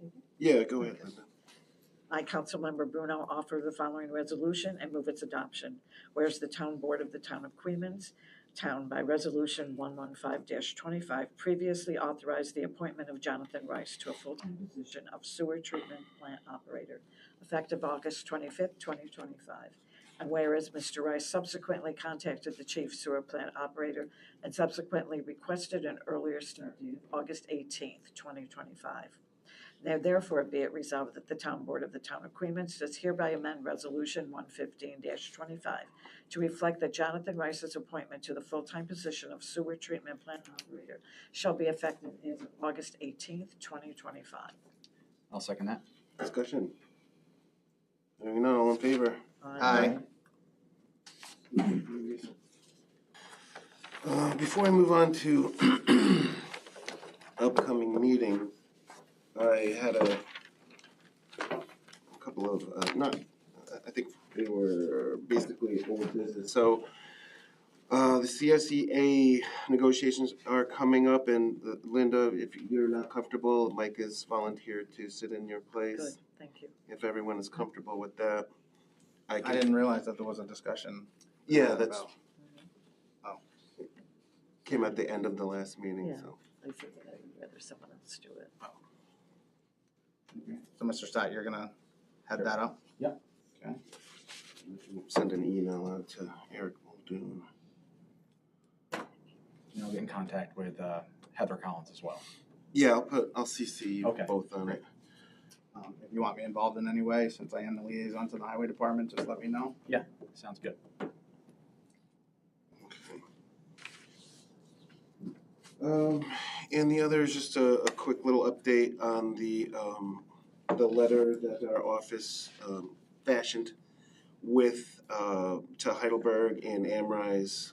it? Yeah, go ahead, Linda. I, Councilmember Bruno, offer the following resolution and move its adoption. Whereas the Town Board of the Town of Queens, Town by Resolution 115-25 previously authorized the appointment of Jonathan Rice to a full-time position of sewer treatment plant operator, effective August 25th, 2025. And whereas Mr. Rice subsequently contacted the chief sewer plant operator and subsequently requested an earlier start date of August 18th, 2025. Now therefore be it resolved that the Town Board of the Town of Queens does hereby amend Resolution 115-25 to reflect that Jonathan Rice's appointment to the full-time position of sewer treatment plant operator shall be effective as of August 18th, 2025. I'll second that. Discussion? Hearing none, all in favor? Aye. Before I move on to upcoming meetings, I had a couple of, I think they were basically old business. So, the CSEA negotiations are coming up, and Linda, if you're not comfortable, Mike has volunteered to sit in your place. Good, thank you. If everyone is comfortable with that, I didn't realize that there was a discussion. Yeah, that's, about- came at the end of the last meeting, Yeah. so. I think that I'd rather someone else do it. So Mr. Stott, you're gonna head that up? Send an email out to Eric Muldoon. And I'll get in contact with Heather Collins as well. Yeah, I'll CC you Okay. both on it. If you want me involved in any way, since I am the liaison to the highway department, just let me know. Sounds good. And the other is just a quick little update on the letter that our office fashioned with to Heidelberg and Amrise.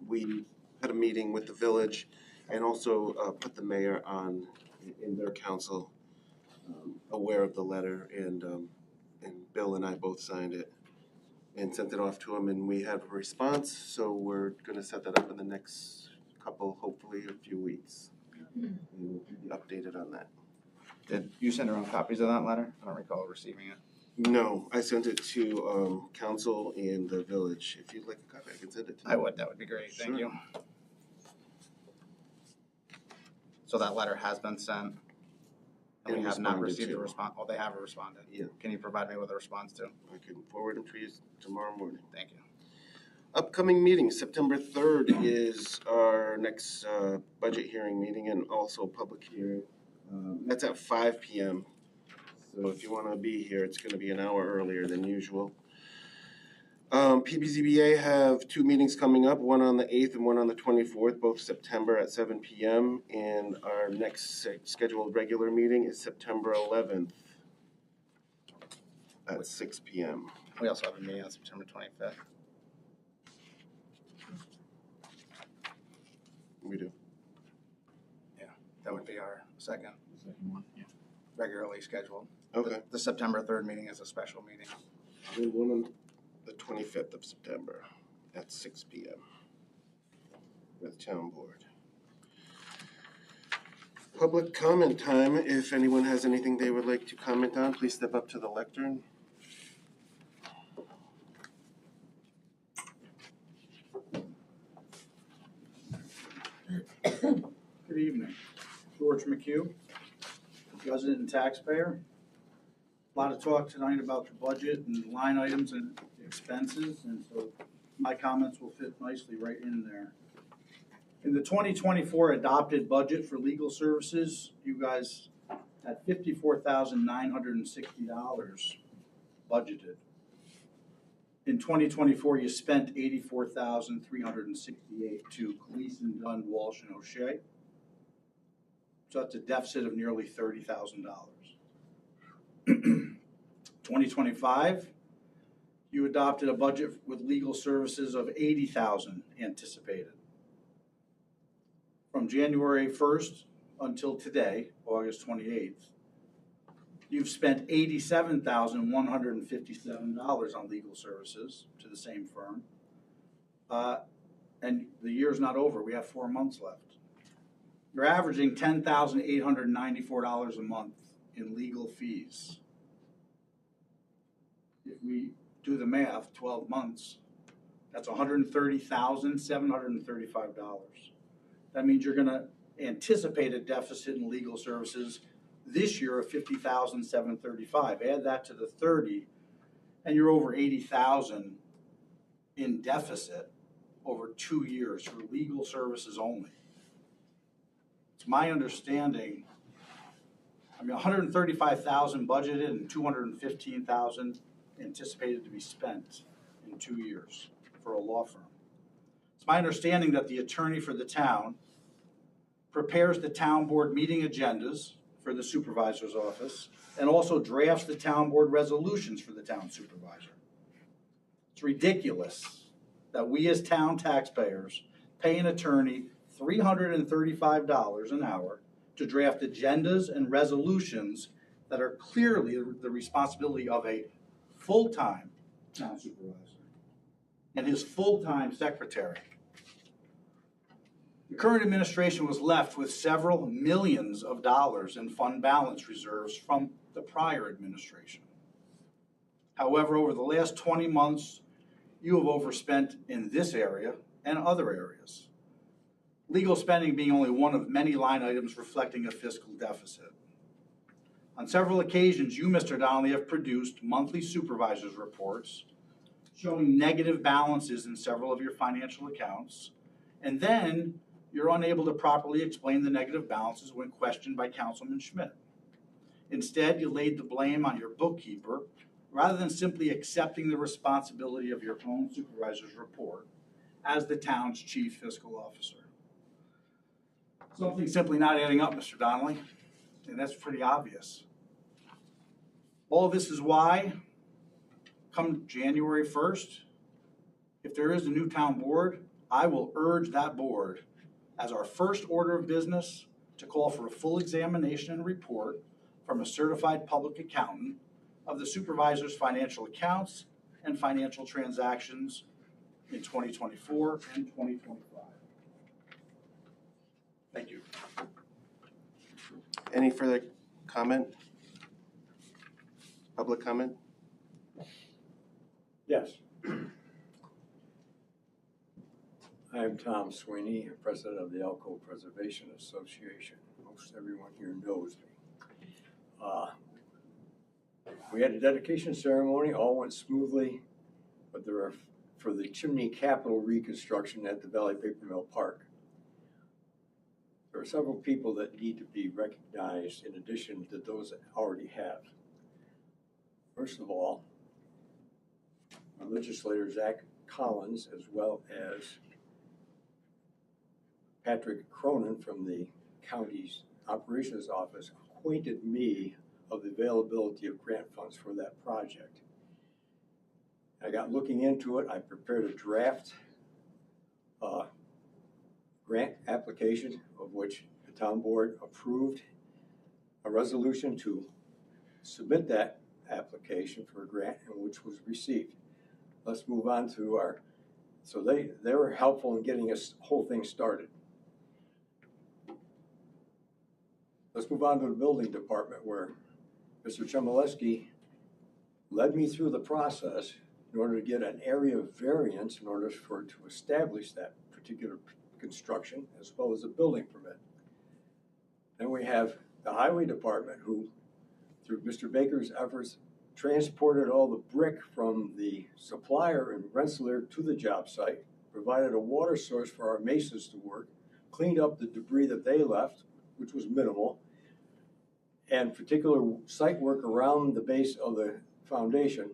We had a meeting with the village and also put the mayor on in their council aware of the letter, and Bill and I both signed it and sent it off to him, and we have a response, so we're gonna set that up in the next couple, hopefully a few weeks. And we'll keep you updated on that. Did you send around copies of that letter? I don't recall receiving it. No, I sent it to council and the village. If you'd like a copy, I can send it to you. I would, that would be great, thank you. So that letter has been sent? And we And have not responded received a to. response, oh, they have responded? Yeah. Can you provide me with a response too? I can forward them to you tomorrow morning. Thank you. Upcoming meetings, September 3rd is our next budget hearing meeting and also public hearing. That's at 5 p.m. So if you want to be here, it's going to be an hour earlier than usual. PBZBA have two meetings coming up, one on the 8th and one on the 24th, both September at 7 p.m. And our next scheduled regular meeting is September 11th at 6 p.m. We also have a meeting on September 25th. We do. That would be our second Second one, yeah. regularly scheduled. Okay. The September 3rd meeting is a special meeting. And one on the 25th of September at 6 p.m. with town board. Public comment time. If anyone has anything they would like to comment on, please step up to the lectern. Good evening. George McHugh, resident and taxpayer. A lot of talk tonight about the budget and line items and expenses, and so my comments will fit nicely right in there. In the 2024 adopted budget for legal services, you guys had $54,960 budgeted. In 2024, you spent $84,368 to Gleason, Dunn, Walsh, and O'Shea. So that's a deficit of nearly $30,000. 2025, You adopted a budget with legal services of $80,000 anticipated. From January 1st until today, August 28th, you've spent $87,157 on legal services to the same firm. And the year's not over. We have 4 months left. You're averaging $10,894 a month in legal fees. If we do the math, 12 months, that's $130,735. That means you're gonna anticipate a deficit in legal services this year of $50,735. Add that to the 30, and you're over $80,000 in deficit over 2 years for legal services only. It's my understanding, I mean, $135,000 budgeted and $215,000 anticipated to be spent in 2 years for a law firm. It's my understanding that the attorney for the town prepares the town board meeting agendas for the supervisor's office and also drafts the town board resolutions for the town supervisor. It's ridiculous that we as town taxpayers pay an attorney $335 an hour to draft agendas and resolutions that are clearly the responsibility of a full-time town supervisor and his full-time secretary. The current administration was left with several millions of dollars in fund balance reserves from the prior administration. However, over the last 20 months, you have overspent in this area and other areas. Legal spending being only one of many line items reflecting a fiscal deficit. On several occasions, you, Mr. Donnelly, have produced monthly supervisors' reports showing negative balances in several of your financial accounts, and then you're unable to properly explain the negative balances when questioned by Councilman Schmidt. Instead, you laid the blame on your bookkeeper rather than simply accepting the responsibility of your own supervisor's report as the town's chief fiscal officer. Something's simply not adding up, Mr. Donnelly, and that's pretty obvious. All of this is why, come January 1st, if there is a new town board, I will urge that board as our first order of business to call for a full examination and report from a certified public accountant of the supervisor's financial accounts and financial transactions in 2024 and 2025. Thank you. Any further comment? Public comment? Yes. I'm Tom Sweeney, president of the Elko Preservation Association. Most everyone here knows me. We had a dedication ceremony, all went smoothly, but there are, for the chimney capital reconstruction at the Valley Paper Mill Park, there are several people that need to be recognized in addition to those that already have. First of all, our legislator, Zach Collins, as well as Patrick Cronin from the county's operations office, acquainted me of the availability of grant funds for that project. I got looking into it. I prepared a draft grant application of which the town board approved a resolution to submit that application for a grant, and which was received. Let's move on to our, so they were helpful in getting this whole thing started. Let's move on to the building department, where Mr. Chmielewski led me through the process in order to get an area variance in order for to establish that particular construction, as well as a building permit. Then we have the highway department, who, through Mr. Baker's efforts, transported all the brick from the supplier in Rensselaer to the job site, provided a water source for our masons to work, cleaned up the debris that they left, which was minimal, and particular site work around the base of the foundation.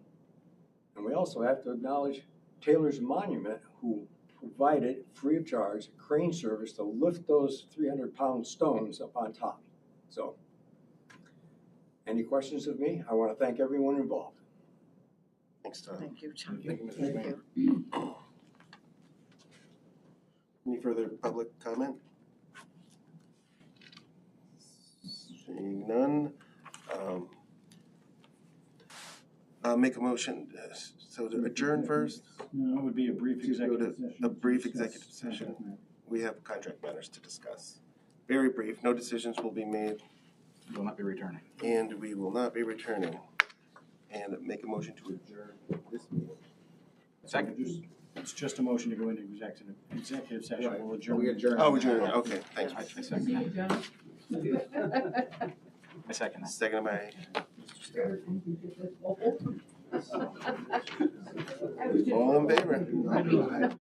And we also have to acknowledge Taylor's Monument, who provided free of charge crane service to lift those 300-pound stones up on top. So, any questions of me? I want to thank everyone involved. Thanks, Tom. Thank you, Tom. Thank you, Mr. Thank Swain. you. Any further public comment? Seeing none, I'll make a motion, so to adjourn first, No, it would be a brief To go to executive session. a brief to discuss executive session. contract matter. we have contract matters to discuss. Very brief, no decisions will be made, Will not be returning. and we will not be returning. And make a motion to adjourn this meeting. Second. It's just a motion to go into executive session. Right. We'll adjourn. We adjourn. Oh, adjourn, okay, thanks. I second that. I second that. Second by All in favor?